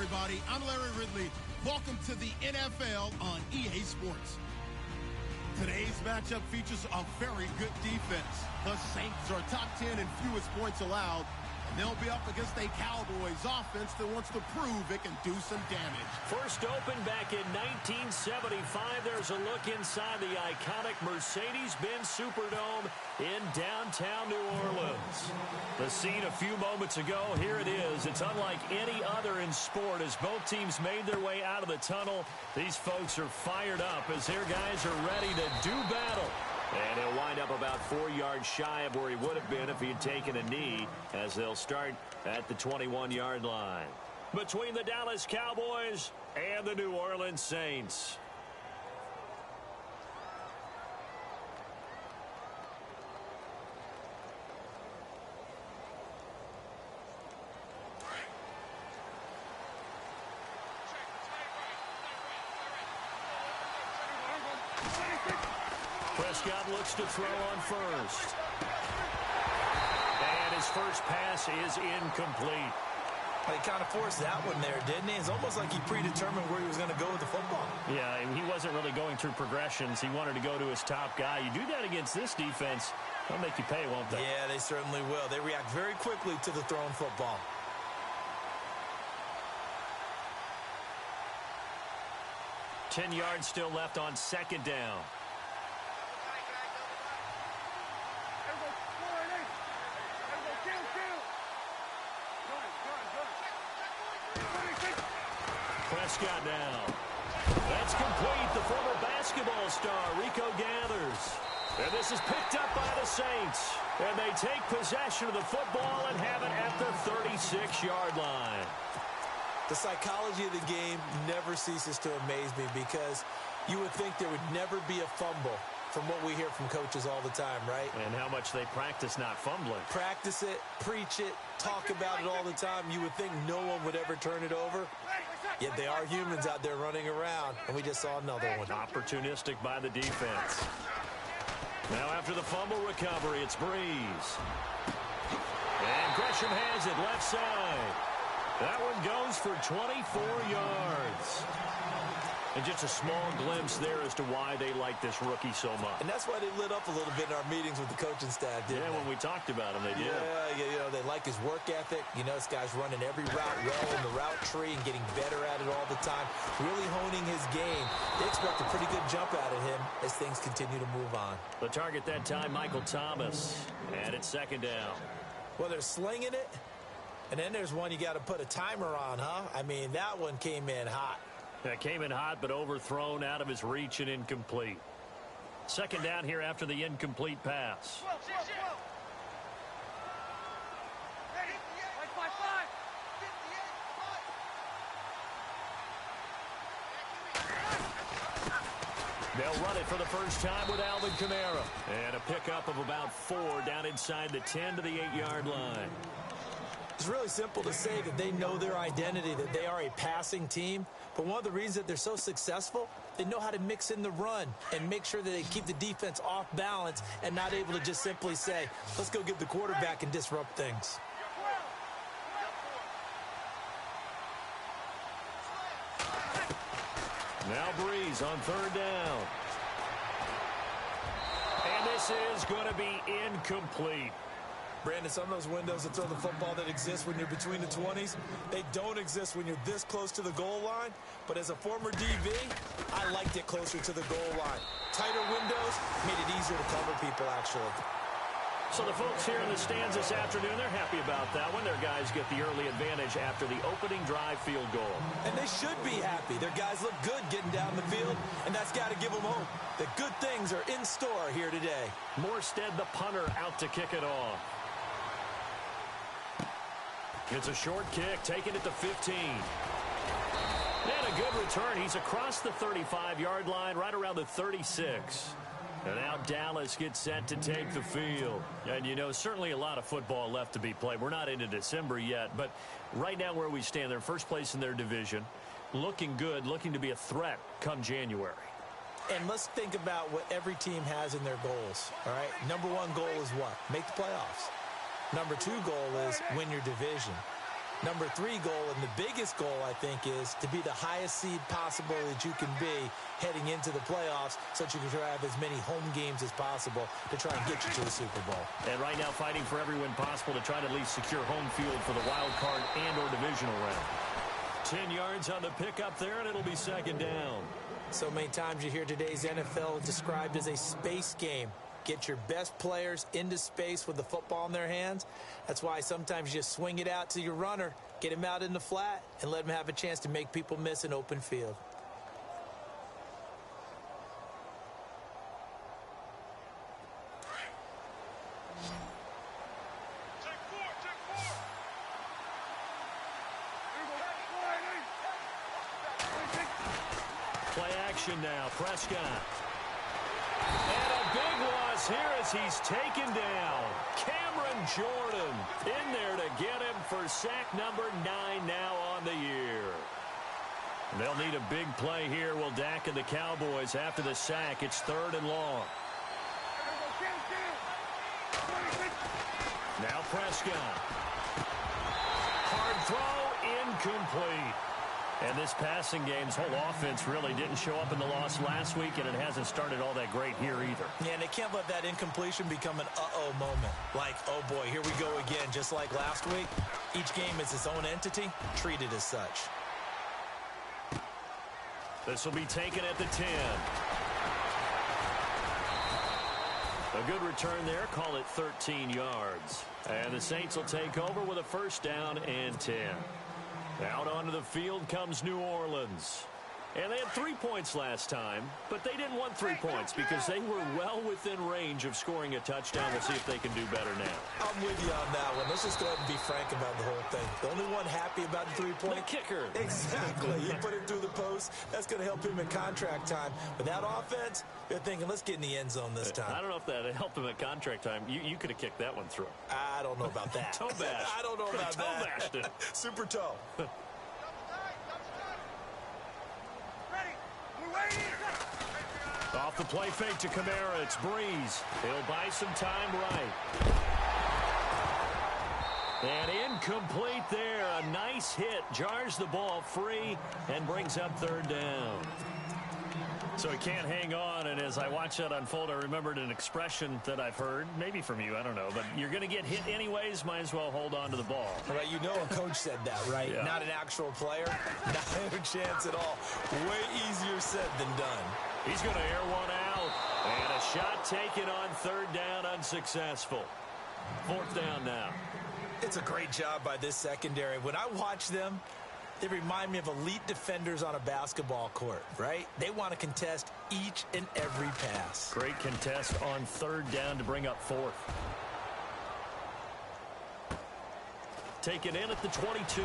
everybody. I'm Larry Ridley. Welcome to the NFL on EA Sports. Today's matchup features a very good defense. The Saints are top 10 in fewest points allowed, and they'll be up against a Cowboys offense that wants to prove it can do some damage. First opened back in 1975. There's a look inside the iconic Mercedes-Benz Superdome in downtown New Orleans. The scene a few moments ago, here it is. It's unlike any other in sport. As both teams made their way out of the tunnel, these folks are fired up as their guys are ready to do battle. And he'll wind up about 4 yards shy of where he would have been if he had taken a knee, as they'll start at the 21-yard line. Between the Dallas Cowboys and the New Orleans Saints. Prescott looks to throw on first. And his first pass is incomplete. He kind of forced that one there, didn't he? It's almost like he predetermined where he was going to go with the football. Yeah, he wasn't really going through progressions. He wanted to go to his top guy. You do that against this defense, they'll make you pay, won't they? Yeah, they certainly will. They react very quickly to the thrown football. Ten yards still left on second down. Prescott now. That's complete. The former basketball star, Rico Gathers. And this is picked up by the Saints. And they take possession of the football and have it at the 36-yard line. The psychology of the game never ceases to amaze me because you would think there would never be a fumble from what we hear from coaches all the time, right? And how much they practice not fumbling. Practice it, preach it, talk about it all the time. You would think no one would ever turn it over. Yet they are humans out there running around, and we just saw another one. Opportunistic by the defense. Now after the fumble recovery, it's Breeze. And Gresham has it left side. That one goes for 24 yards. And just a small glimpse there as to why they like this rookie so much. And that's why they lit up a little bit in our meetings with the coaching staff, didn't they? When we talked about him, they did. Yeah, you know, they like his work ethic. You know, this guy's running every route well in the route tree and getting better at it all the time, really honing his game. They expect a pretty good jump out of him as things continue to move on. The target that time, Michael Thomas. And it's second down. Well, they're slinging it. And then there's one you got to put a timer on, huh? I mean, that one came in hot. That came in hot, but overthrown out of his reach and incomplete. Second down here after the incomplete pass. They'll run it for the first time with Alvin Kamara. And a pickup of about 4 down inside the 10 to the 8-yard line. It's really simple to say that they know their identity, that they are a passing team. But one of the reasons that they're so successful, they know how to mix in the run and make sure that they keep the defense off balance and not able to just simply say, let's go get the quarterback and disrupt things. Now Breeze on third down. And this is going to be incomplete. Brandon, some of those windows to throw the football that exist when you're between the 20s, they don't exist when you're this close to the goal line. But as a former DB, I liked it closer to the goal line. Tighter windows made it easier to cover people, actually. So the folks here in the stands this afternoon, they're happy about that one. Their guys get the early advantage after the opening drive field goal. And they should be happy. Their guys look good getting down the field, and that's got to give them hope that good things are in store here today. Morstead, the punter, out to kick it off. It's a short kick, taking it to 15. And a good return. He's across the 35-yard line, right around the 36. And now Dallas gets set to take the field. And, you know, certainly a lot of football left to be played. We're not into December yet, but right now where we stand, they're first place in their division. Looking good, looking to be a threat come January. And let's think about what every team has in their goals, all right? Number one goal is what? Make the playoffs. Number two goal is win your division. Number 3 goal, and the biggest goal, I think, is to be the highest seed possible that you can be heading into the playoffs so that you can have as many home games as possible to try and get you to the Super Bowl. And right now fighting for every win possible to try to at least secure home field for the wild card and or divisional round. 10 yards on the pickup there, and it'll be second down. So many times you hear today's NFL described as a space game. Get your best players into space with the football in their hands. That's why sometimes you just swing it out to your runner, get him out in the flat, and let him have a chance to make people miss an open field. Play action now, Prescott. And a big loss here as he's taken down. Cameron Jordan in there to get him for sack number 9 now on the year. They'll need a big play here. Will Dak and the Cowboys after the sack. It's 3rd and long. Now Prescott. Hard throw, incomplete. And this passing game's whole offense really didn't show up in the loss last week, and it hasn't started all that great here either. Yeah, and they can't let that incompletion become an uh-oh moment. Like, oh boy, here we go again, just like last week. Each game is its own entity, treated as such. This will be taken at the 10. A good return there, call it 13 yards. And the Saints will take over with a first down and 10. Out onto the field comes New Orleans. And they had 3 points last time, but they didn't want 3 points because they were well within range of scoring a touchdown. We'll see if they can do better now. I'm with you on that one. Let's just go ahead and be frank about the whole thing. The only one happy about the 3-point? The kicker. Exactly. You put it through the post. That's going to help him in contract time. But that offense, they're thinking, let's get in the end zone this time. I don't know if that helped him at contract time. You could have kicked that one through. I don't know about that. Toe bash. I don't know about toe that. Bashed it. Super toe. Off the play fake to Kamara, it's Breeze. He'll buy some time right. And incomplete there. A nice hit. Jars the ball free and brings up 3rd down. So he can't hang on, and as I watch that unfold, I remembered an expression that I've heard, maybe from you, I don't know, but you're going to get hit anyways, might as well hold on to the ball. Right, you know a coach said that, right? Yeah. Not an actual player, not a chance at all. Way easier said than done. He's going to air one out, and a shot taken on 3rd down, unsuccessful. 4th down now. It's a great job by this secondary. When I watch them, they remind me of elite defenders on a basketball court, right? They want to contest each and every pass. Great contest on 3rd down to bring up 4th. Taken in at the 22.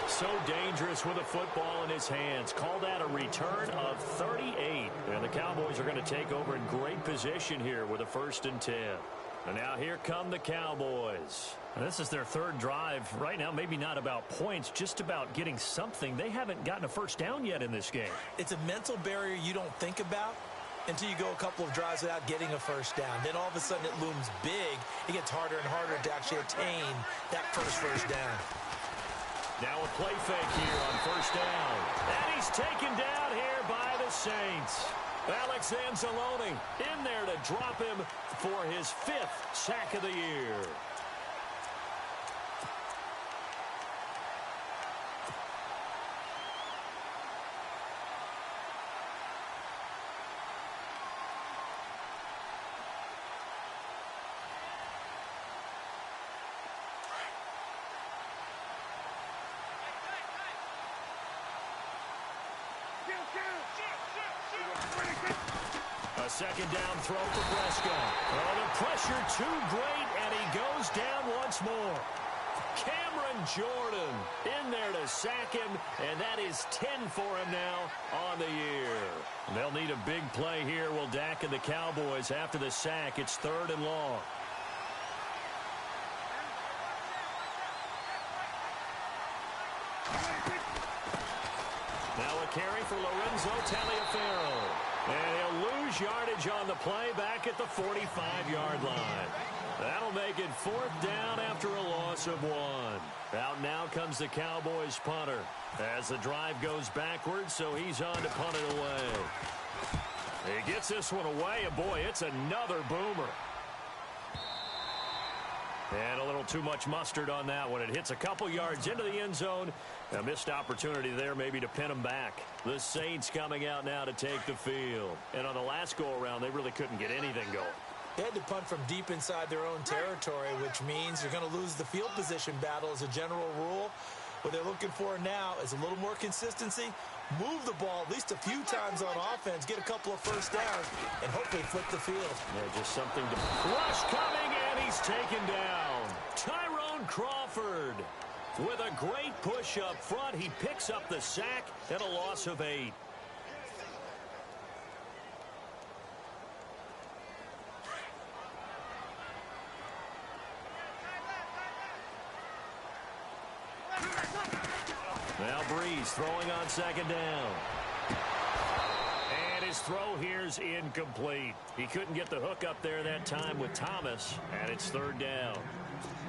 So dangerous with a football in his hands. Call that a return of 38. And the Cowboys are going to take over in great position here with a 1st and 10. And now here come the Cowboys. And this is their 3rd drive. Right now, maybe not about points, just about getting something. They haven't gotten a first down yet in this game. It's a mental barrier you don't think about until you go a couple of drives without getting a first down. Then all of a sudden it looms big. It gets harder and harder to actually attain that first down. Now a play fake here on 1st down. And he's taken down here by the Saints. Alex Anzalone in there to drop him for his 5th sack of the year. A 2nd down throw for Prescott. Oh, the pressure too great, and he goes down once more. Cameron Jordan in there to sack him, and that is 10 for him now on the year. They'll need a big play here. Will Dak and the Cowboys after the sack. It's 3rd and long. Now a carry for Lorenzo Taliaferro. And he'll lose yardage on the play back at the 45-yard line. That'll make it 4th down after a loss of 1. Out now comes the Cowboys punter as the drive goes backwards, so he's on to punt it away. He gets this one away, and boy, it's another boomer. And a little too much mustard on that one. It hits a couple yards into the end zone. A missed opportunity there maybe to pin them back. The Saints coming out now to take the field. And on the last go-around, they really couldn't get anything going. They had to punt from deep inside their own territory, which means you're going to lose the field position battle as a general rule. What they're looking for now is a little more consistency. Move the ball at least a few times on offense, get a couple of first downs, and hopefully flip the field. Yeah, just something to... Rush coming, and he's taken down. Tyrone Crawford with a great push up front. He picks up the sack and a loss of 8. Now Breeze throwing on 2nd down. And his throw here's incomplete. He couldn't get the hook up there that time with Thomas, and it's 3rd down.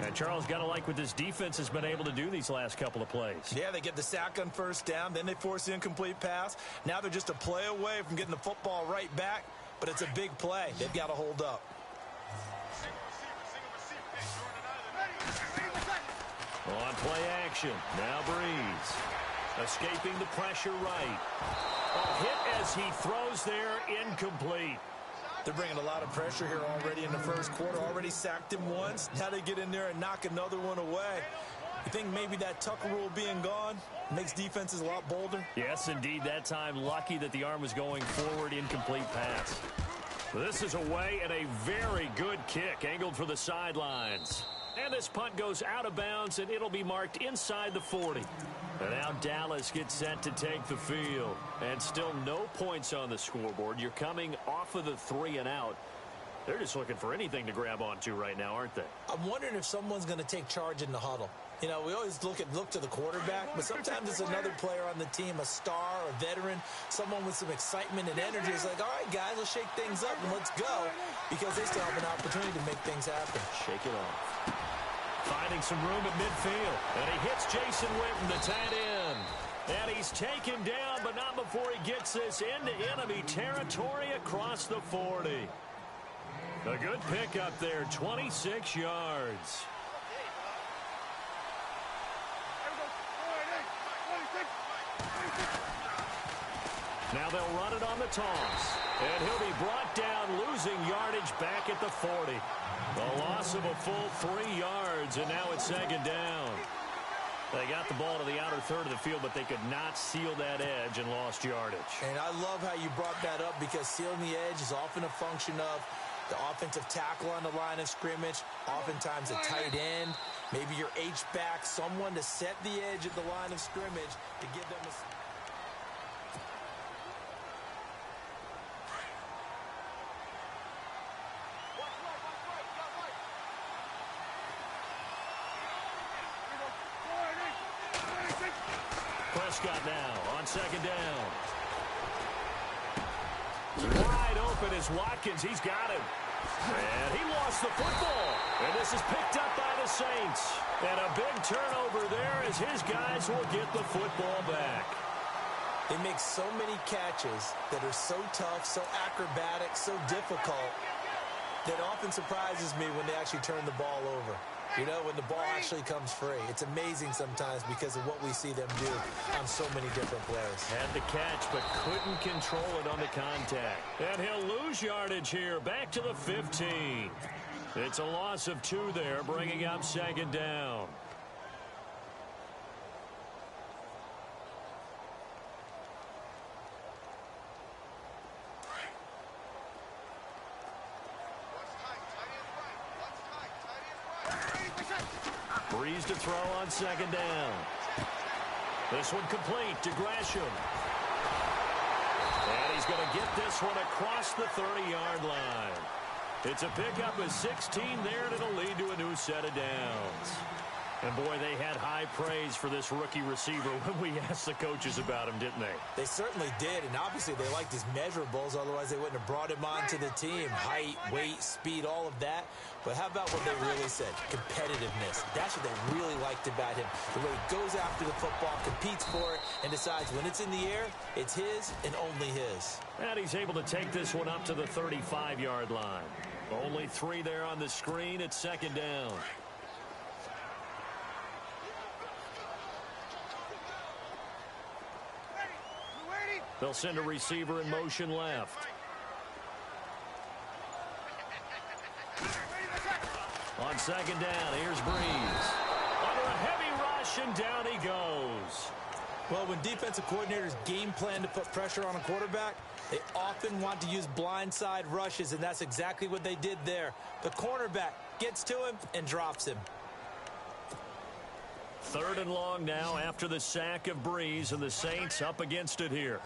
And Charles, got to like what this defense has been able to do these last couple of plays. Yeah, they get the sack on 1st down, then they force the incomplete pass. Now they're just a play away from getting the football right back, but it's a big play. They've got to hold up. On play action, now Breeze. Escaping the pressure right. A hit as he throws there, incomplete. They're bringing a lot of pressure here already in the first quarter. Already sacked him once. Now they get in there and knock another one away. You think maybe that Tucker rule being gone makes defenses a lot bolder? Yes, indeed. That time lucky that the arm was going forward, incomplete pass. This is away and a very good kick angled for the sidelines. And this punt goes out of bounds, and it'll be marked inside the 40. And now Dallas gets set to take the field. And still no points on the scoreboard. You're coming off of the 3 and out. They're just looking for anything to grab onto right now, aren't they? I'm wondering if someone's going to take charge in the huddle. You know, we always look to the quarterback, but sometimes it's another player on the team, a star, a veteran, someone with some excitement and energy. It's like, all right, guys, let's shake things up and let's go, because they still have an opportunity to make things happen. Shake it off. Finding some room at midfield. And he hits Jason Witten, the tight end. And he's taken down, but not before he gets this into enemy territory across the 40. A good pick up there, 26 yards. Now they'll run it on the toss. And he'll be brought down, losing yardage back at the 40. A loss of a full 3 yards, and now it's 2nd down. They got the ball to the outer third of the field, but they could not seal that edge and lost yardage. And I love how you brought that up, because sealing the edge is often a function of the offensive tackle on the line of scrimmage, oftentimes a tight end, maybe your H-back, someone to set the edge at the line of scrimmage to give them a... Prescott now on 2nd down. Wide open is Watkins. He's got him. And he lost the football. And this is picked up by the Saints. And a big turnover there as his guys will get the football back. They make so many catches that are so tough, so acrobatic, so difficult, that often surprises me when they actually turn the ball over. You know, when the ball actually comes free. It's amazing sometimes because of what we see them do on so many different plays. Had the catch, but couldn't control it on the contact. And he'll lose yardage here, back to the 15. It's a loss of 2 there, bringing up 2nd down. Breeze to throw on 2nd down. This one complete to Gresham. And he's going to get this one across the 30-yard line. It's a pickup of 16 there, and it'll lead to a new set of downs. And, boy, they had high praise for this rookie receiver when we asked the coaches about him, didn't they? They certainly did, and obviously they liked his measurables. Otherwise, they wouldn't have brought him onto the team. Height, weight, speed, all of that. But how about what they really said? Competitiveness. That's what they really liked about him. The way he goes after the football, competes for it, and decides when it's in the air, it's his and only his. And he's able to take this one up to the 35-yard line. Only 3 there on the screen. It's second down. They'll send a receiver in motion left. On second down, here's Breeze. Under a heavy rush, and down he goes. Well, when defensive coordinators game plan to put pressure on a quarterback, they often want to use blindside rushes, and that's exactly what they did there. The cornerback gets to him and drops him. 3rd and long now after the sack of Breeze, and the Saints up against it here.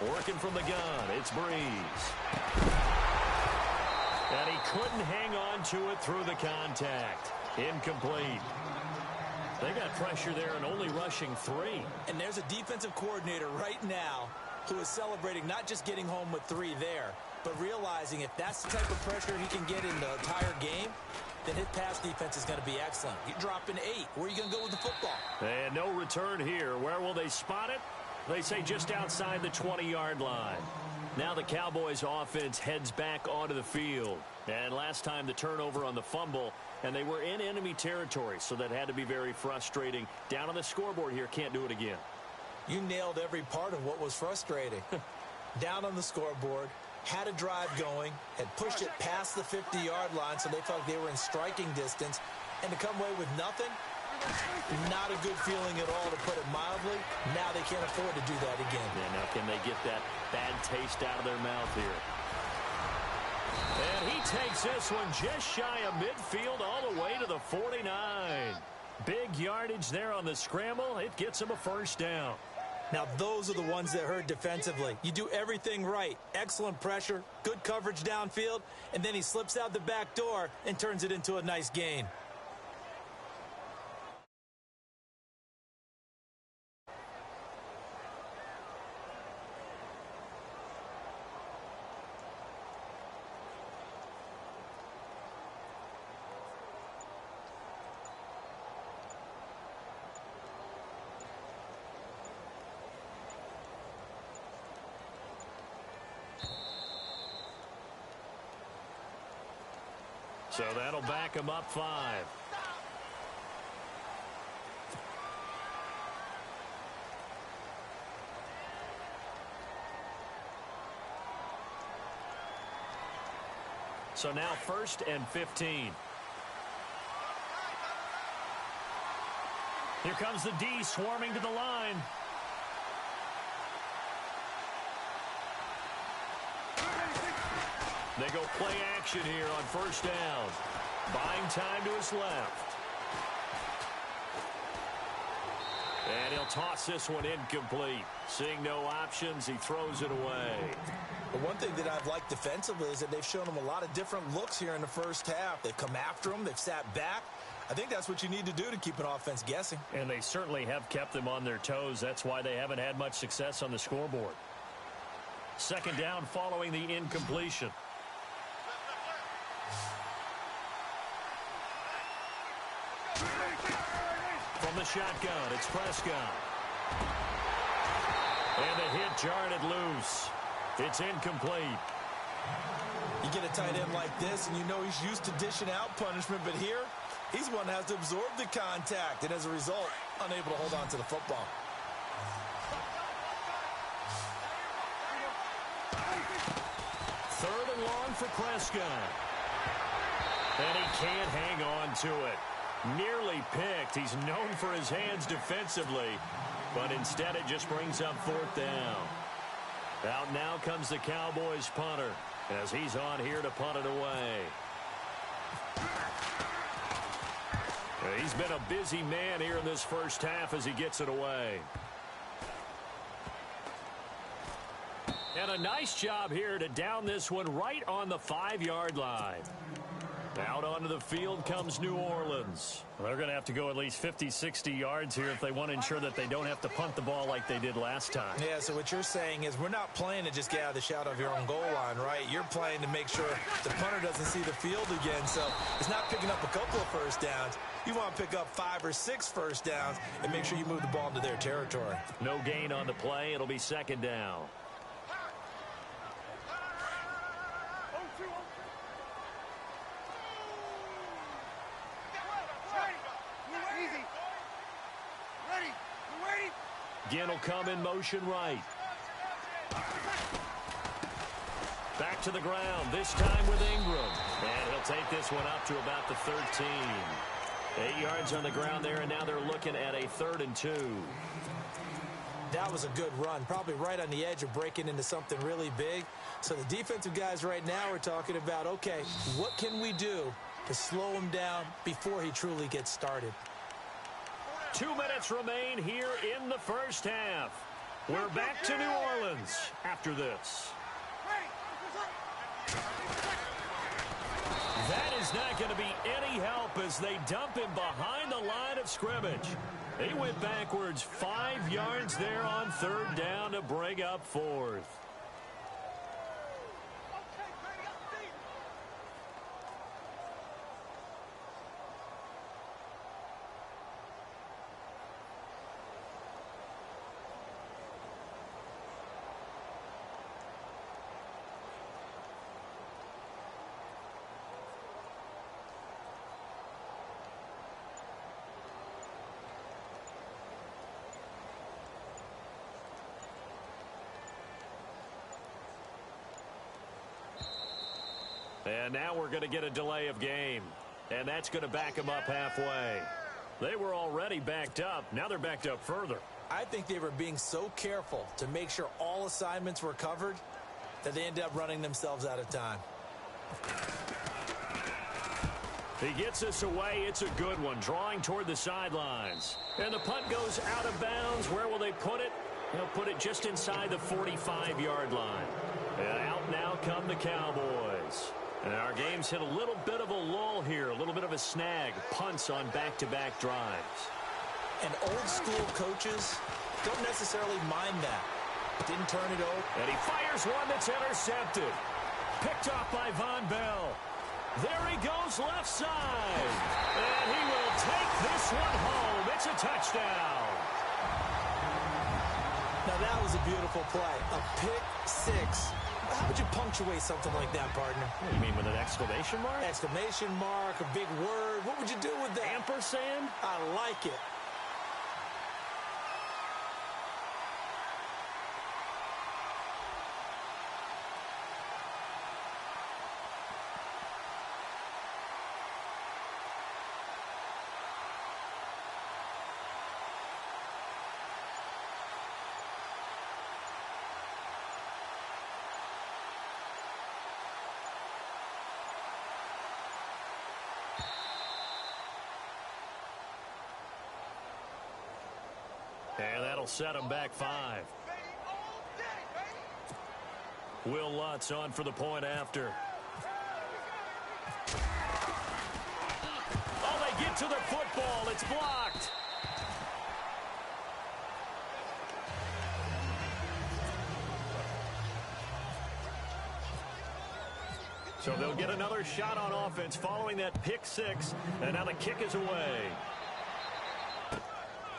Working from the gun, it's Breeze. And he couldn't hang on to it through the contact. Incomplete. They got pressure there and only rushing 3. And there's a defensive coordinator right now who is celebrating not just getting home with 3 there, but realizing if that's the type of pressure he can get in the entire game, then his pass defense is going to be excellent. You're dropping 8. Where are you going to go with the football? And no return here. Where will they spot it? They say just outside the 20-yard line. Now the Cowboys offense heads back onto the field. And last time the turnover on the fumble, and they were in enemy territory, so that had to be very frustrating. Down on the scoreboard here, can't do it again. You nailed every part of what was frustrating. Down on the scoreboard, had a drive going, had pushed it past the 50-yard line, so they felt like they were in striking distance, and to come away with nothing, not a good feeling at all, to put it mildly. Now they can't afford to do that again. Yeah, now can they get that bad taste out of their mouth here? And he takes this one just shy of midfield all the way to the 49. Big yardage there on the scramble. It gets him a first down. Now those are the ones that hurt defensively. You do everything right. Excellent pressure, good coverage downfield, and then he slips out the back door and turns it into a nice gain. So that'll back him up 5. So now 1st and 15. Here comes the D swarming to the line. They go play action here on first down. Buying time to his left. And he'll toss this one incomplete. Seeing no options, he throws it away. The one thing that I've liked defensively is that they've shown him a lot of different looks here in the first half. They've come after him. They've sat back. I think that's what you need to do to keep an offense guessing. And they certainly have kept them on their toes. That's why they haven't had much success on the scoreboard. Second down following the incompletion. From the shotgun, it's Prescott. And the hit jarred it loose. It's incomplete. You get a tight end like this, and you know he's used to dishing out punishment, but here, he's one that has to absorb the contact, and as a result, unable to hold on to the football. Third and long for Prescott. And he can't hang on to it. Nearly picked. He's known for his hands defensively, but instead it just brings up 4th down. Out now comes the Cowboys punter as he's on here to punt it away. He's been a busy man here in this first half as he gets it away. And a nice job here to down this one right on the 5-yard line. Out onto the field comes New Orleans. They're going to have to go at least 50, 60 yards here if they want to ensure that they don't have to punt the ball like they did last time. Yeah, so what you're saying is we're not playing to just get out of the shadow of your own goal line, right? You're playing to make sure the punter doesn't see the field again. So it's not picking up a couple of first downs. You want to pick up 5 or 6 first downs and make sure you move the ball into their territory. No gain on the play. It'll be second down. Ginn will come in motion right. Back to the ground, this time with Ingram. And he'll take this one up to about the 13. 8 yards on the ground there, and now they're looking at a 3rd and 2. That was a good run, probably right on the edge of breaking into something really big. So the defensive guys right now are talking about, okay, what can we do to slow him down before he truly gets started? 2 minutes remain here in the first half. We're back to New Orleans after this. That is not going to be any help as they dump him behind the line of scrimmage. They went backwards 5 yards there on 3rd down to bring up 4th. And now we're going to get a delay of game. And that's going to back them up halfway. They were already backed up. Now they're backed up further. I think they were being so careful to make sure all assignments were covered that they ended up running themselves out of time. He gets us away. It's a good one. Drawing toward the sidelines. And the punt goes out of bounds. Where will they put it? They'll put it just inside the 45-yard line. And out now come the Cowboys. And our game's hit a little bit of a lull here, a little bit of a snag. Punts on back-to-back drives. And old-school coaches don't necessarily mind that. Didn't turn it over. And he fires one that's intercepted. Picked off by Von Bell. There he goes left side. And he will take this one home. It's a touchdown. Now that was a beautiful play. A pick six. How would you punctuate something like that, partner? You mean with an exclamation mark? Exclamation mark, a big word. What would you do with that? Ampersand? I like it. And that'll set him back 5. Will Lutz on for the point after. Oh, they get to the football. It's blocked. So they'll get another shot on offense following that pick six. And now the kick is away.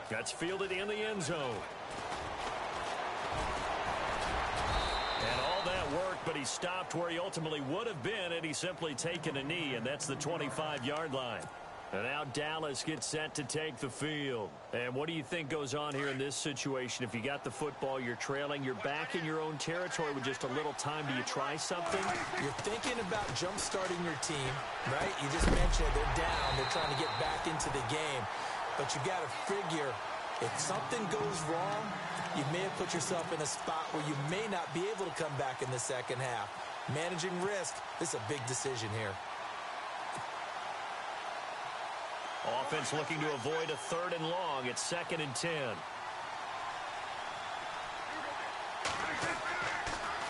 That's fielded in the end zone. And all that work, but he stopped where he ultimately would have been had he simply taken a knee, and that's the 25-yard line. And now Dallas gets set to take the field. And what do you think goes on here in this situation? If you got the football, you're trailing, you're back in your own territory with just a little time. Do you try something? You're thinking about jump-starting your team, right? You just mentioned they're down. They're trying to get back into the game. But you got to figure, if something goes wrong, you may have put yourself in a spot where you may not be able to come back in the second half. Managing risk, this is a big decision here. Offense looking to avoid a 3rd and long. It's 2nd and 10.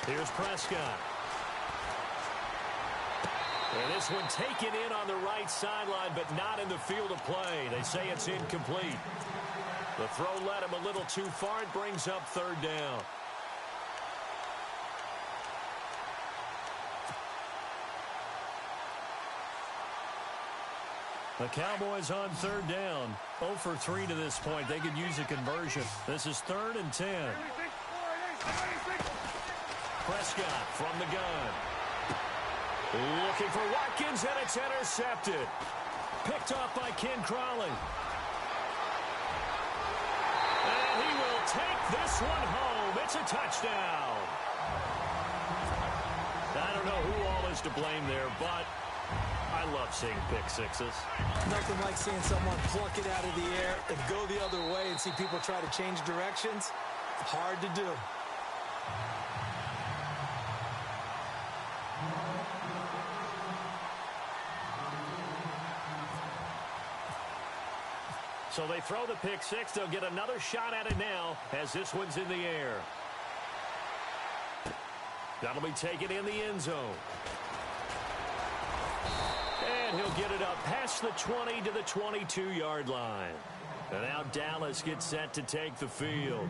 Here's Prescott. And this one taken in on the right sideline, but not in the field of play. They say it's incomplete. The throw led him a little too far. It brings up third down. The Cowboys on third down. 0 for 3 to this point. They could use a conversion. This is 3rd and 10. Prescott from the gun. Looking for Watkins, and it's intercepted. Picked off by Ken Crawley. And he will take this one home. It's a touchdown. I don't know who all is to blame there, but I love seeing pick sixes. Nothing like seeing someone pluck it out of the air and go the other way and see people try to change directions. Hard to do. So they throw the pick six. They'll get another shot at it now as this one's in the air. That'll be taken in the end zone. And he'll get it up past the 20 to the 22-yard line. And now Dallas gets set to take the field.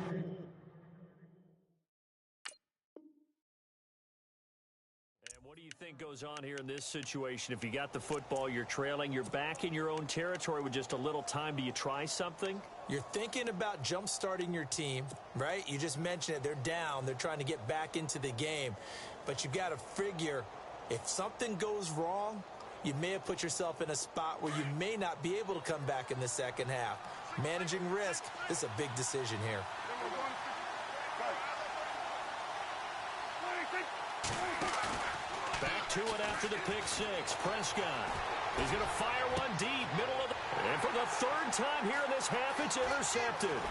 What do you think goes on here in this situation? If you got the football, you're trailing, you're back in your own territory with just a little time. Do you try something? You're thinking about jump-starting your team, right? You just mentioned it. They're down. They're trying to get back into the game. But you got to figure if something goes wrong, you may have put yourself in a spot where you may not be able to come back in the second half. Managing risk, this is a big decision here. Back to it after the pick six. Prescott. He's going to fire one deep, middle of the... And for the third time here in this half, it's intercepted.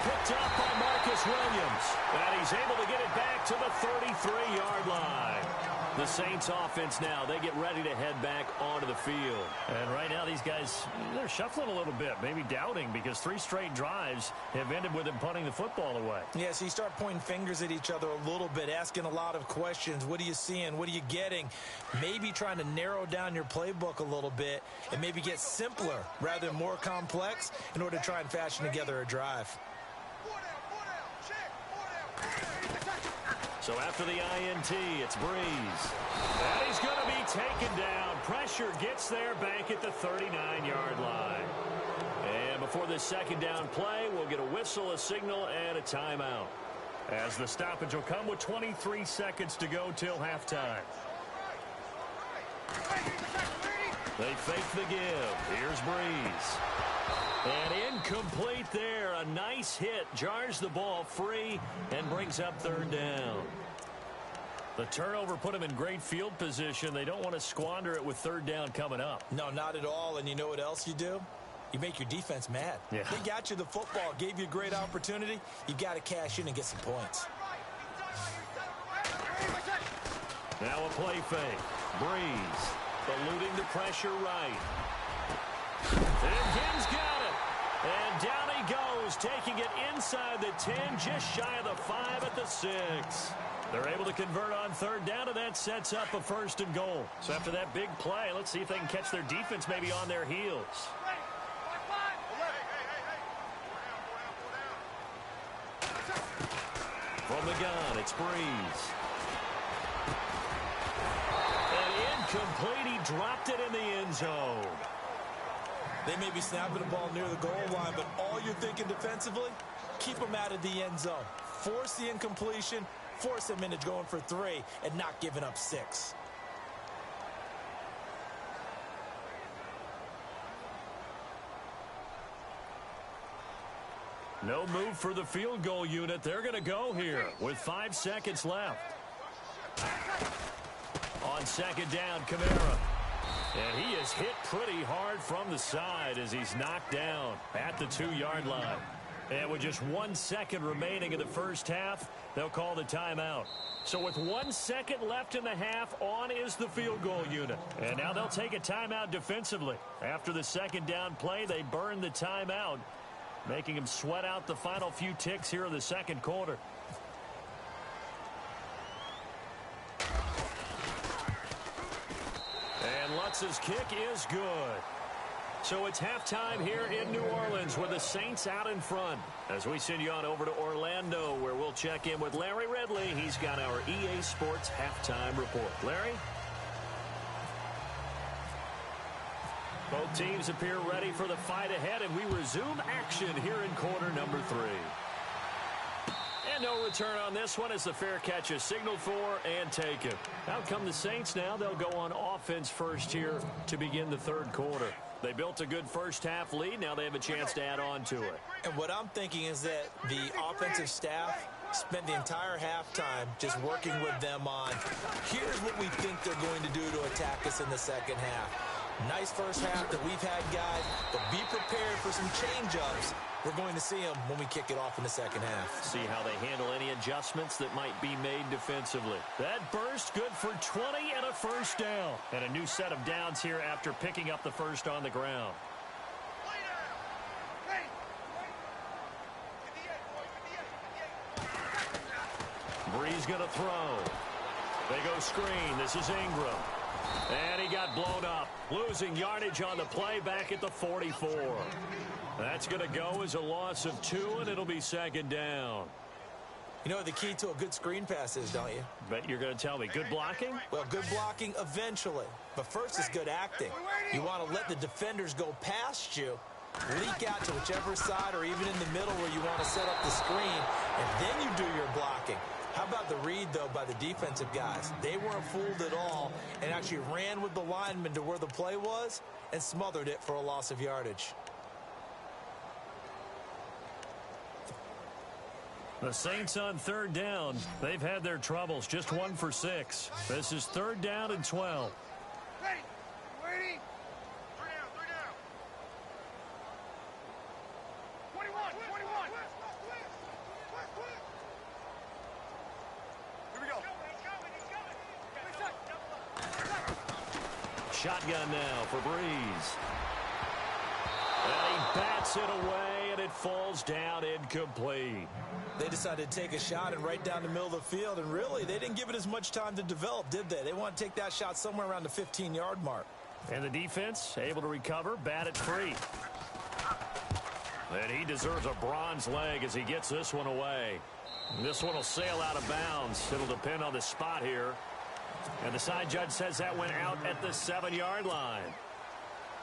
Picked up by Marcus Williams. And he's able to get it back to the 33-yard line. The Saints offense now, they get ready to head back onto the field. And right now these guys, they're shuffling a little bit, maybe doubting, because 3 straight drives have ended with them punting the football away. Yeah, so you start pointing fingers at each other a little bit, asking a lot of questions. What are you seeing? What are you getting? Maybe trying to narrow down your playbook a little bit and maybe get simpler rather than more complex in order to try and fashion together a drive. So after the INT, it's Breeze. And he's going to be taken down. Pressure gets there back at the 39-yard line. And before this second down play, we'll get a whistle, a signal, and a timeout. As the stoppage will come with 23 seconds to go till halftime. They fake the give. Here's Breeze. And incomplete there. A nice hit. Jars the ball free and brings up third down. The turnover put them in great field position. They don't want to squander it with third down coming up. No, not at all. And you know what else you do? You make your defense mad. Yeah. They got you the football, gave you a great opportunity. You got to cash in and get some points. Now a play fake. Breeze eluding the pressure right. And Gibbs got it. And down he goes, taking it inside the 10, just shy of the 5 at the 6. They're able to convert on third down, and that sets up a 1st and goal. So after that big play, let's see if they can catch their defense maybe on their heels. From the gun, it's Breeze. And incomplete, he dropped it in the end zone. They may be snapping the ball near the goal line, but all you're thinking defensively, keep them out of the end zone. Force the incompletion, force them into going for 3, and not giving up 6. No move for the field goal unit. They're going to go here with 5 seconds left. On second down, Kamara. And he is hit pretty hard from the side as he's knocked down at the 2-yard line. And with just 1 second remaining in the first half, they'll call the timeout. So with 1 second left in the half, on is the field goal unit. And now they'll take a timeout defensively. After the second down play, they burn the timeout, making them sweat out the final few ticks here in the second quarter. His kick is good. So it's halftime here in New Orleans with the Saints out in front. As we send you on over to Orlando, where we'll check in with Larry Ridley. He's got our EA Sports halftime report. Larry? Both teams appear ready for the fight ahead, and we resume action here in quarter number 3. And no return on this one as the fair catch is signaled for and taken. Out come the Saints now. They'll go on offense first here to begin the third quarter. They built a good first-half lead. Now they have a chance to add on to it. And what I'm thinking is that the offensive staff spent the entire halftime just working with them on, here's what we think they're going to do to attack us in the second half. Nice first half that we've had, guys, but be prepared for some change-ups. We're going to see them when we kick it off in the second half. See how they handle any adjustments that might be made defensively. That burst good for 20 and a first down. And a new set of downs here after picking up the first on the ground. Breeze going to throw. They go screen. This is Ingram. And he got blown up. Losing yardage on the play back at the 44. That's going to go as a loss of 2, and it'll be second down. You know what the key to a good screen pass is, don't you? Bet you're going to tell me. Good blocking? Well, good blocking eventually. But first is good acting. You want to let the defenders go past you, leak out to whichever side or even in the middle where you want to set up the screen, and then you do your blocking. How about the read, though, by the defensive guys? They weren't fooled at all and actually ran with the lineman to where the play was and smothered it for a loss of yardage. The Saints on third down. They've had their troubles. Just 1 for 6. This is third down and 12. Ready? Waiting. 3 down. 21. Here we go. Shotgun now for Breeze. And he bats it away, and it falls down incomplete. They decided to take a shot and right down the middle of the field, and really, they didn't give it as much time to develop, did they? They want to take that shot somewhere around the 15-yard mark. And the defense able to recover, bat it free. And he deserves a bronze leg as he gets this one away. This one will sail out of bounds. It'll depend on the spot here. And the side judge says that went out at the 7-yard line.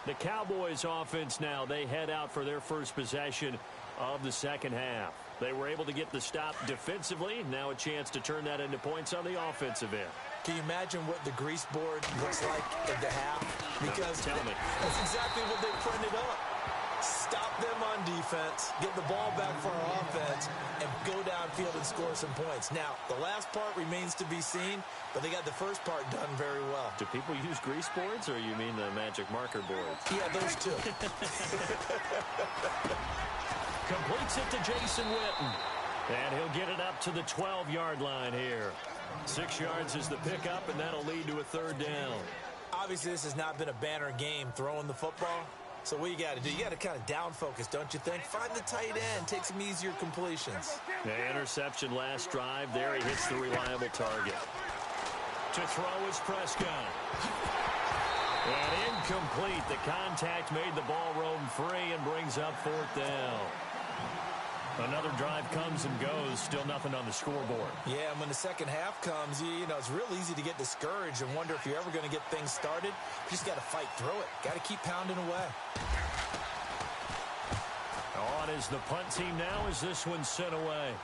The Cowboys offense now, they head out for their first possession of the second half. They were able to get the stop defensively. Now a chance to turn that into points on the offensive end. Can you imagine what the grease board looks like at the half? Because Tell me. that's exactly what they printed up. Stop them on defense, get the ball back for our offense, and go downfield and score some points. Now, the last part remains to be seen, but they got the first part done very well. Do people use grease boards, or you mean the magic marker boards? Yeah, those two. Completes it to Jason Witten. And he'll get it up to the 12-yard line here. 6 yards is the pickup, and that'll lead to a third down. Obviously, this has not been a banner game throwing the football. So what you got to do, you got to kind of down focus, don't you think? Find the tight end, take some easier completions. The interception last drive. There he hits the reliable target. To throw is Prescott. And incomplete. The contact made the ball roam free and brings up fourth down. Another drive comes and goes. Still nothing on the scoreboard. Yeah, and when the second half comes, you know, it's real easy to get discouraged and wonder if you're ever going to get things started. You just got to fight through it. Got to keep pounding away. On is the punt team now as this one's sent away.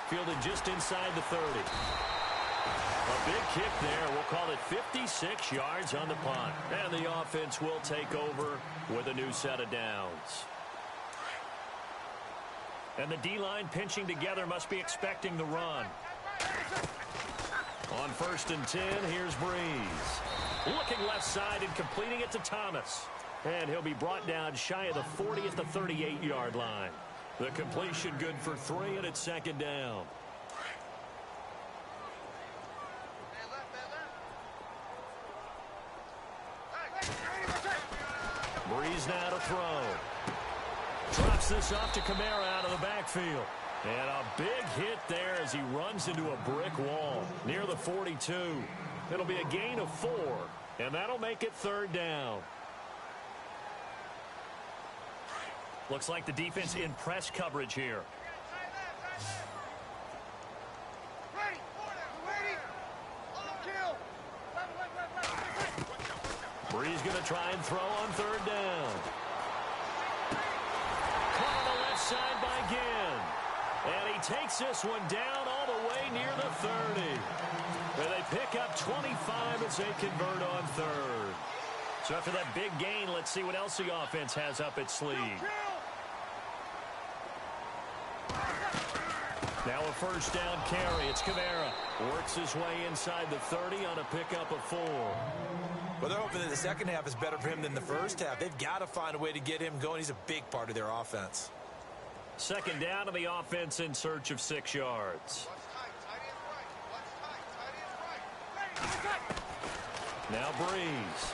Fielded just inside the 30. A big kick there. We'll call it 56 yards on the punt. And the offense will take over with a new set of downs. And the D-line pinching together, must be expecting the run. On 1st and 10, here's Breeze. Looking left side and completing it to Thomas. And he'll be brought down shy of the 40 at the 38-yard line. The completion good for 3, and it's second down. Breeze now to throw. Drops this off to Kamara out of the backfield. And a big hit there as he runs into a brick wall near the 42. It'll be a gain of 4. And that'll make it 3rd down. Looks like the defense in press coverage here. Bree's going to try and throw on 3rd down. Caught on the left side by Ginn. And he takes this one down all the way near the 30. Where they pick up 25 as they convert on 3rd. So after that big gain, let's see what else the offense has up its sleeve. Now a 1st down carry. It's Kamara. Works his way inside the 30 on a pickup of 4. Well, they're hoping that the second half is better for him than the first half. They've got to find a way to get him going. He's a big part of their offense. 2nd down to the offense in search of 6 yards. Now Breeze.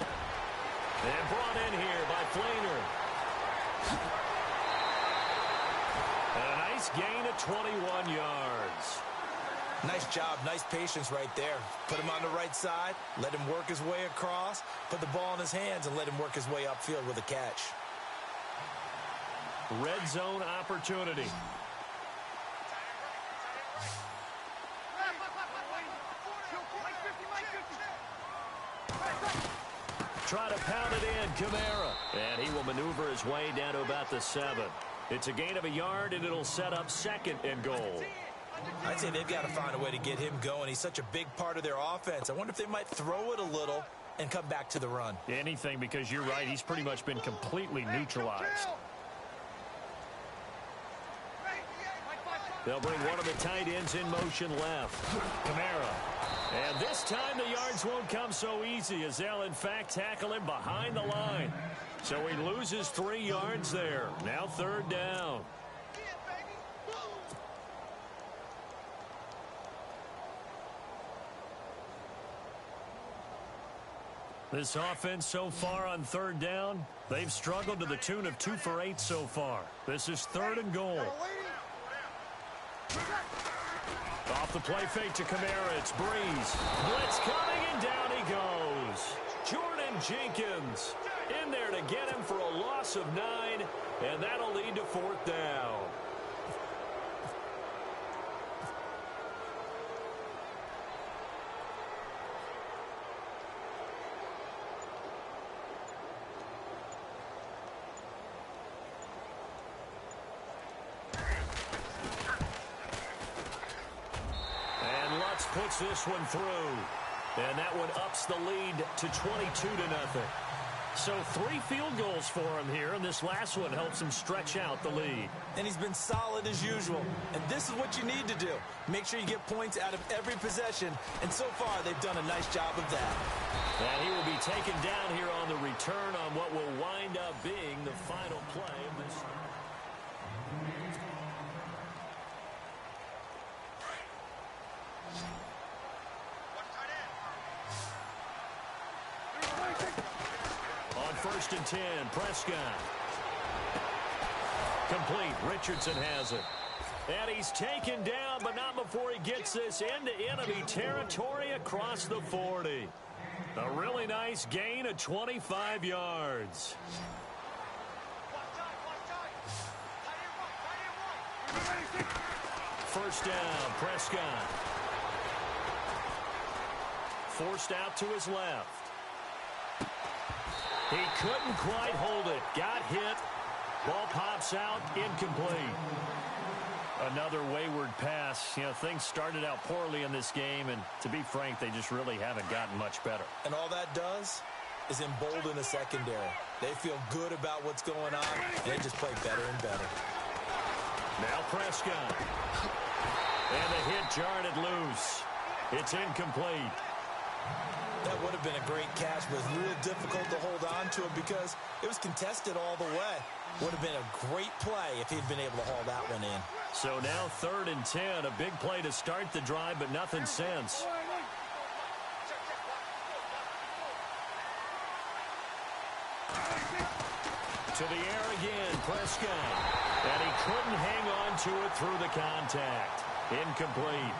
And brought in here by Flainer. And a nice gain of 21 yards. Nice job, nice patience right there. Put him on the right side, let him work his way across, put the ball in his hands, and let him work his way upfield with a catch. Red zone opportunity. Try to pound it in, Kamara. And he will maneuver his way down to about the 7. It's a gain of a yard, and it'll set up 2nd and goal. I'd say they've got to find a way to get him going. He's such a big part of their offense. I wonder if they might throw it a little and come back to the run. Anything, because you're right. He's pretty much been completely neutralized. They'll bring one of the tight ends in motion left. Kamara. And this time the yards won't come so easy as they'll, in fact, tackle him behind the line. So he loses 3 yards there. Now 3rd down. This offense so far on 3rd down, they've struggled to the tune of 2 for 8 so far. This is 3rd and goal. Off the play fake to Kamara, it's Breeze. Blitz coming, and down he goes. Jordan Jenkins in there to get him for a loss of 9, and that'll lead to 4th down. Puts this one through. And that one ups the lead to 22-0. So 3 field goals for him here, and this last one helps him stretch out the lead. And he's been solid as usual. And this is what you need to do. Make sure you get points out of every possession. And so far, they've done a nice job of that. And he will be taken down here on the return on what will wind up being the final play of this. On 1st and 10, Prescott. Complete. Richardson has it. And he's taken down, but not before he gets this into enemy territory across the 40. A really nice gain of 25 yards. 1st down, Prescott. Forced out to his left. He couldn't quite hold it. Got hit. Ball pops out. Incomplete. Another wayward pass. You know, things started out poorly in this game, and to be frank, they just really haven't gotten much better. And all that does is embolden the secondary. They feel good about what's going on, and they just play better and better. Now Prescott. And the hit jarred it loose. It's incomplete. That would have been a great catch, but it was real difficult to hold on to it because it was contested all the way. Would have been a great play if he'd been able to haul that one in. So now 3rd and 10, a big play to start the drive, but nothing since. To the air again, Prescott. And he couldn't hang on to it through the contact. Incomplete.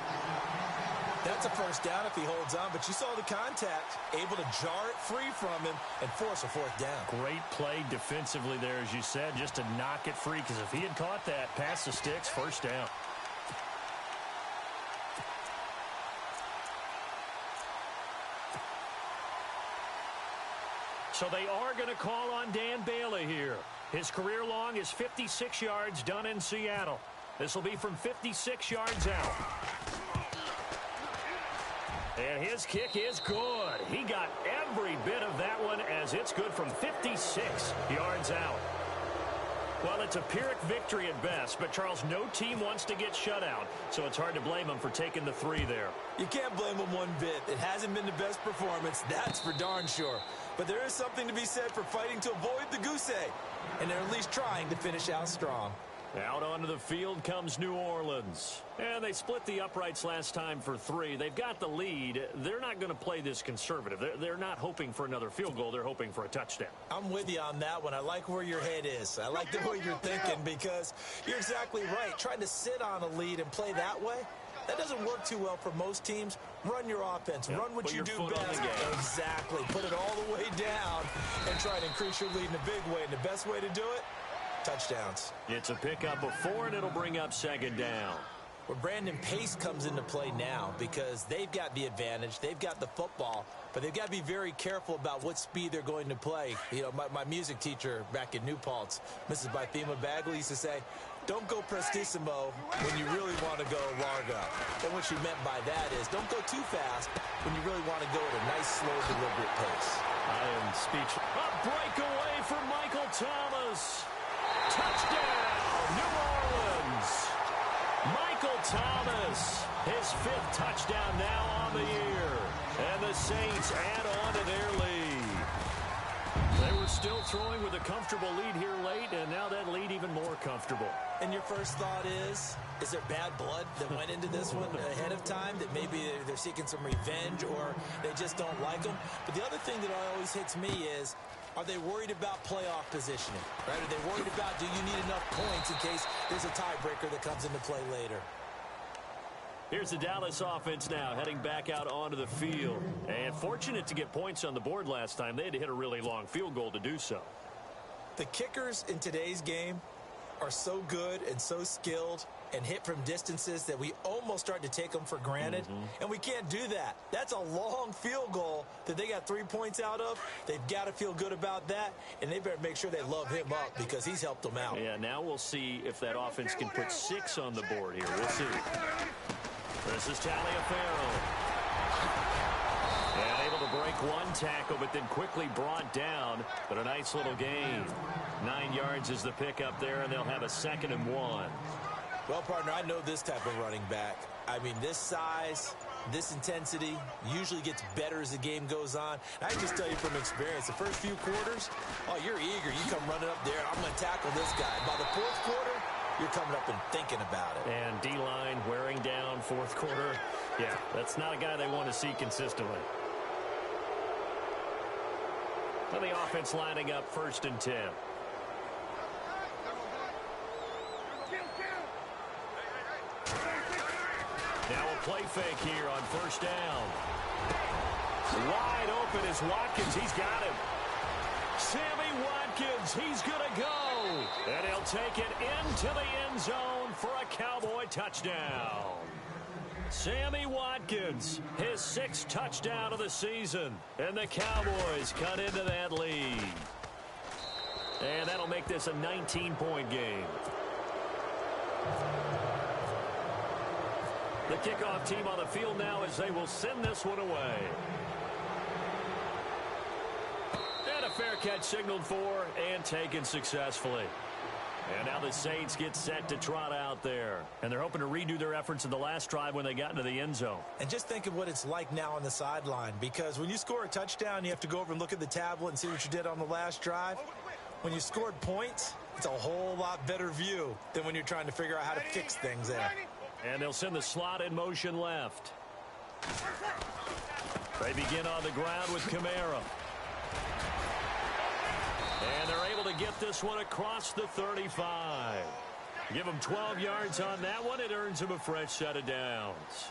That's a first down if he holds on, but you saw the contact, able to jar it free from him and force a fourth down. Great play defensively there, as you said, just to knock it free, because if he had caught that, pass the sticks, first down. So they are going to call on Dan Bailey here. His career long is 56 yards done in Seattle. This will be from 56 yards out. And his kick is good. He got every bit of that one as it's good from 56 yards out. Well, it's a Pyrrhic victory at best, but Charles, no team wants to get shut out, so it's hard to blame them for taking the 3 there. You can't blame them one bit. It hasn't been the best performance, that's for darn sure. But there is something to be said for fighting to avoid the goose egg, and they're at least trying to finish out strong. Out onto the field comes New Orleans. And they split the uprights last time for 3. They've got the lead. They're not going to play this conservative. They're not hoping for another field goal. They're hoping for a touchdown. I'm with you on that one. I like where your head is. I like the way you're thinking because you're exactly right. Trying to sit on a lead and play that way, that doesn't work too well for most teams. Run your offense. Yep, Run what you do best. Exactly. Put it all the way down and try to increase your lead in a big way. And the best way to do it, touchdowns. It's a pickup of 4, and it'll bring up second down. Well, Brandon, pace comes into play now because they've got the advantage. They've got the football, but they've got to be very careful about what speed they're going to play. You know, my music teacher back in New Paltz, Mrs. Bythema Bagley, used to say, don't go prestissimo when you really want to go largo. And what she meant by that is don't go too fast when you really want to go at a nice, slow, deliberate pace. I am speechless. A breakaway for Michael Thomas. Touchdown, New Orleans. Michael Thomas, his 5th touchdown now on the year. And the Saints add on to their lead. They were still throwing with a comfortable lead here late, and now that lead even more comfortable. And your first thought is there bad blood that went into this one ahead of time, that maybe they're seeking some revenge or they just don't like them? But the other thing that always hits me is, are they worried about playoff positioning? Right? Are they worried about, do you need enough points in case there's a tiebreaker that comes into play later? Here's the Dallas offense now heading back out onto the field. And fortunate to get points on the board last time. They had to hit a really long field goal to do so. The kickers in today's game are so good and so skilled and hit from distances that we almost start to take them for granted. And we can't do that. That's a long field goal that they got 3 points out of. They've got to feel good about that, and they better make sure they love him up because he's helped them out. Yeah, now we'll see if that offense can put 6 on the board here. We'll see. This is Taliaferro. And able to break one tackle, but then quickly brought down. But a nice little gain. 9 yards is the pickup there, and they'll have a 2nd and 1. Well, partner, I know this type of running back. I mean, this size, this intensity usually gets better as the game goes on. And I can just tell you from experience, the first few quarters, oh, you're eager. You come running up there, I'm going to tackle this guy. By the 4th quarter, you're coming up and thinking about it. And D-line wearing down 4th quarter. Yeah, that's not a guy they want to see consistently. And the offense lining up 1st and 10. Now a play fake here on 1st down. Wide open is Watkins. He's got him. Sammy Watkins, he's going to go. And he'll take it into the end zone for a Cowboy touchdown. Sammy Watkins, his 6th touchdown of the season. And the Cowboys cut into that lead. And that'll make this a 19-point game. The kickoff team on the field now as they will send this one away. And a fair catch signaled for and taken successfully. And now the Saints get set to trot out there. And they're hoping to redo their efforts in the last drive when they got into the end zone. And just think of what it's like now on the sideline, because when you score a touchdown, you have to go over and look at the tablet and see what you did on the last drive. When you scored points, it's a whole lot better view than when you're trying to figure out how to fix things there. And they'll send the slot in motion left. They begin on the ground with Kamara. And they're able to get this one across the 35. Give them 12 yards on that one. It earns them a fresh set of downs.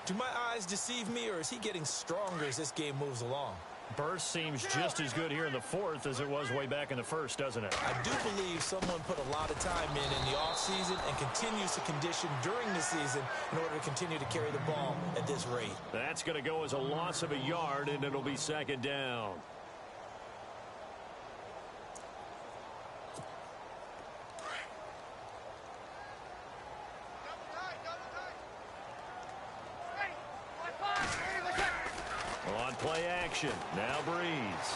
Do my eyes deceive me, or is he getting stronger as this game moves along? Burst seems just as good here in the fourth as it was way back in the first, doesn't it? I do believe someone put a lot of time in the offseason and continues to condition during the season in order to continue to carry the ball at this rate. That's going to go as a loss of a yard, and it'll be second down. On play action, now Breeze.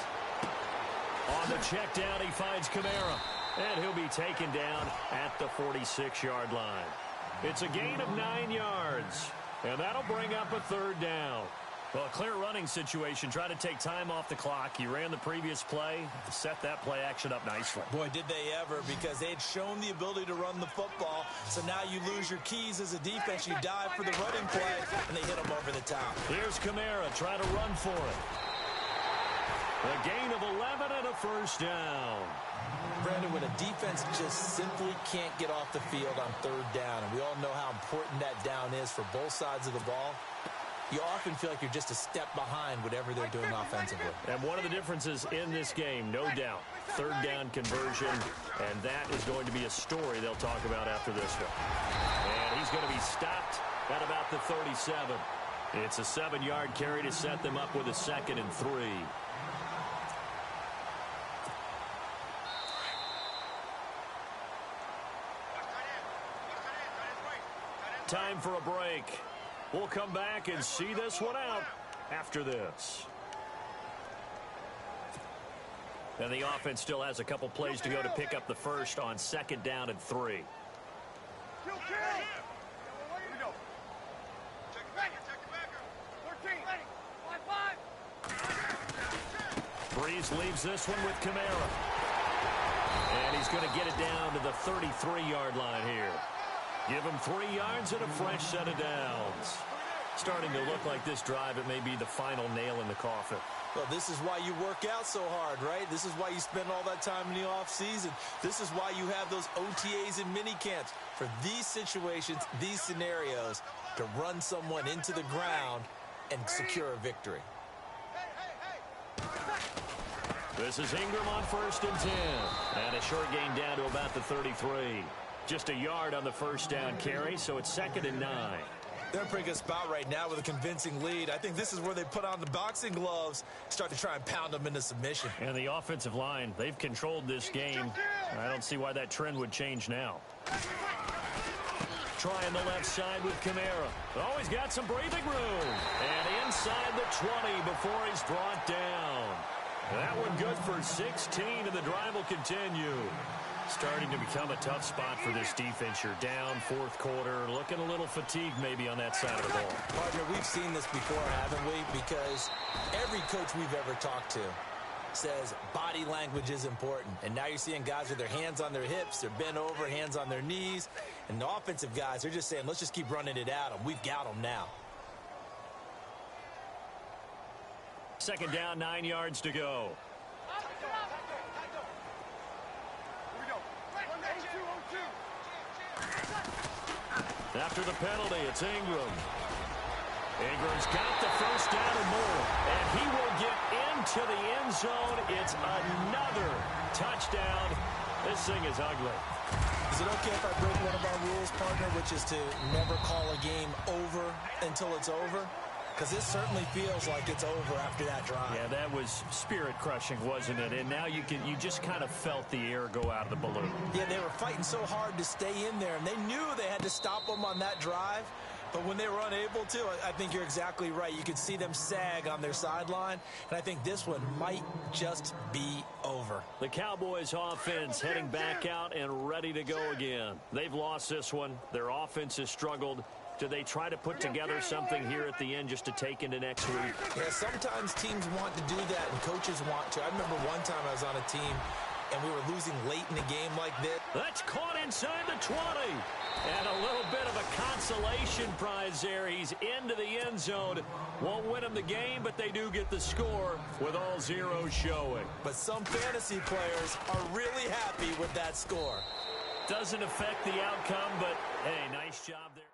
On the check down, he finds Kamara. And he'll be taken down at the 46-yard line. It's a gain of 9 yards. And that'll bring up a third down. Well, a clear running situation. Try to take time off the clock. He ran the previous play, set that play action up nicely. Boy, did they ever, because they'd shown the ability to run the football. So now you lose your keys as a defense. You dive for the running play, and they hit them over the top. Here's Kamara trying to run for it. A gain of 11 and a first down. Brandon, when a defense just simply can't get off the field on third down, and we all know how important that down is for both sides of the ball, you often feel like you're just a step behind whatever they're doing offensively. And one of the differences in this game, no doubt, third down conversion, and that is going to be a story they'll talk about after this one. And he's going to be stopped at about the 37. It's a 7-yard carry to set them up with a 2nd and 3. Time for a break. We'll come back and see this one out after this. And the offense still has a couple plays to go to pick up the first on 2nd down and 3. Here we go. Check it back. 14. Breeze leaves this one with Kamara. And he's going to get it down to the 33-yard line here. Give him 3 yards and a fresh set of downs. Starting to look like this drive, it may be the final nail in the coffin. Well, this is why you work out so hard, right? This is why you spend all that time in the offseason. This is why you have those OTAs and mini camps. For these situations, these scenarios, to run someone into the ground and secure a victory. This is Ingram on 1st and 10. And a short gain down to about the 33. Just a yard on the first down carry, so it's 2nd and 9. They're in a pretty good spot right now with a convincing lead. I think this is where they put on the boxing gloves, start to try and pound them into submission. And the offensive line, they've controlled this game. I don't see why that trend would change now. Trying the left side with Kamara. Oh, he's got some breathing room. And inside the 20 before he's brought down. That one good for 16, and the drive will continue. Starting to become a tough spot for this defense. You're down 4th quarter, looking a little fatigued maybe on that side of the ball. Partner, we've seen this before, haven't we? Because every coach we've ever talked to says body language is important. And now you're seeing guys with their hands on their hips, they're bent over, hands on their knees. And the offensive guys, they're just saying, let's just keep running it at them. We've got them now. 2nd down, 9 yards to go. After the penalty, it's Ingram. Ingram's got the first down and more, and he will get into the end zone. It's another touchdown. This thing is ugly. Is it okay if I break one of our rules, partner, which is to never call a game over until it's over? Because it certainly feels like it's over after that drive. Yeah, that was spirit-crushing, wasn't it? And now you just kind of felt the air go out of the balloon. Yeah, they were fighting so hard to stay in there, and they knew they had to stop them on that drive. But when they were unable to, I think you're exactly right. You could see them sag on their sideline, and I think this one might just be over. The Cowboys offense heading back out and ready to go again. They've lost this one. Their offense has struggled. Do they try to put together something here at the end just to take into next week? Yeah, sometimes teams want to do that, and coaches want to. I remember one time I was on a team, and we were losing late in a game like this. That's caught inside the 20. And a little bit of a consolation prize there. He's into the end zone. Won't win them the game, but they do get the score with all zeros showing. But some fantasy players are really happy with that score. Doesn't affect the outcome, but hey, nice job there.